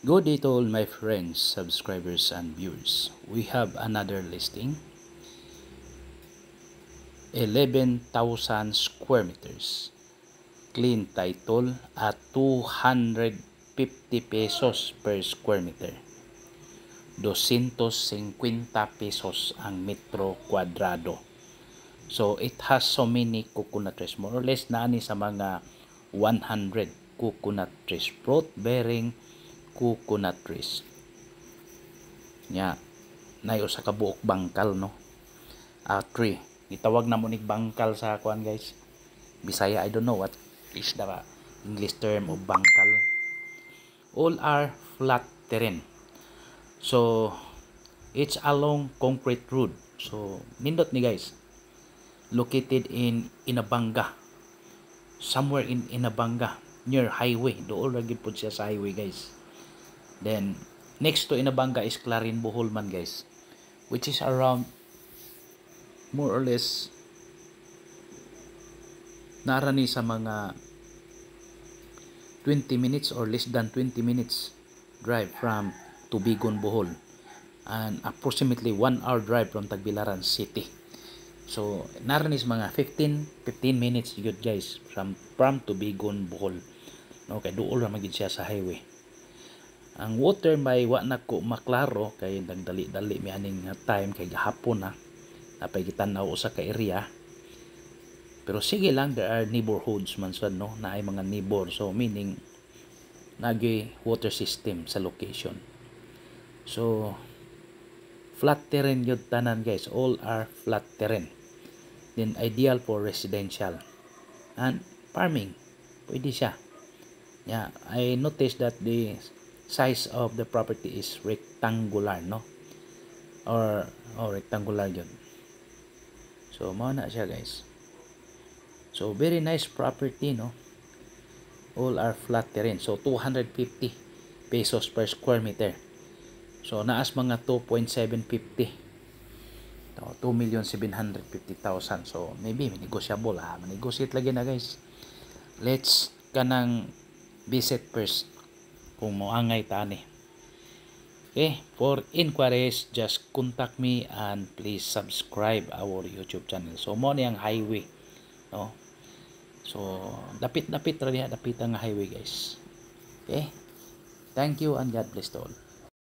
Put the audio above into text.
Good day to all my friends, subscribers, and viewers. We have another listing, 11,000 square meters. Clean title at 250 pesos per square meter. 250 pesos ang metro kwadrado. So it has so many coconut trees, more or less naani sa mga 100 coconut trees, fruit bearing coconut trees. Nya, nayo sa kabuok bangkal, no? Tree. Gitawag na mo ni bangkal sa kuan, guys. Bisaya, I don't know what is the English term of bangkal. All are flat terrain. So it's along concrete road. So nindot ni guys. Located in Inabanga. Somewhere in Inabanga, near highway. Dool ra gid pud siya sa highway, guys. Then next to Inabanga is Clarin Bohol man, guys, which is around more or less narani sa mga 20 minutes or less than 20 minutes drive from Tubigon, Bohol, and approximately 1 hour drive from Tagbilaran City. So narani sa mga 15 minutes yun, guys, from Tubigon, Bohol. Okay, duol ra magid siya sa highway. Ang water may wa na ko maklaro kay nagdali-dali mi aning time kay gahapon na napay gitan-aw usa ka area. Pero sige lang, there are neighborhoods man sad, no, na ay mga neighbor, so meaning nagay water system sa location. So flat terrain yun tanan, guys, all are flat terrain. Then ideal for residential and farming, pwede siya. Yeah, I noticed that the size of the property is rectangular, no, or rectangular yun. So mao na siya, guys. So very nice property, no. All are flat terrain. So 250 pesos per square meter. So naas mga 2.750. 2,750,000. So maybe negotiable, negotiate lagi na, guys. Let's kanang visit first kung moangay tani. Okay, for inquiries just contact me and please subscribe our YouTube channel. So mo ni ang highway, no. So dapit ra diha, dapit ang highway, guys. Okay, thank you and God bless to all.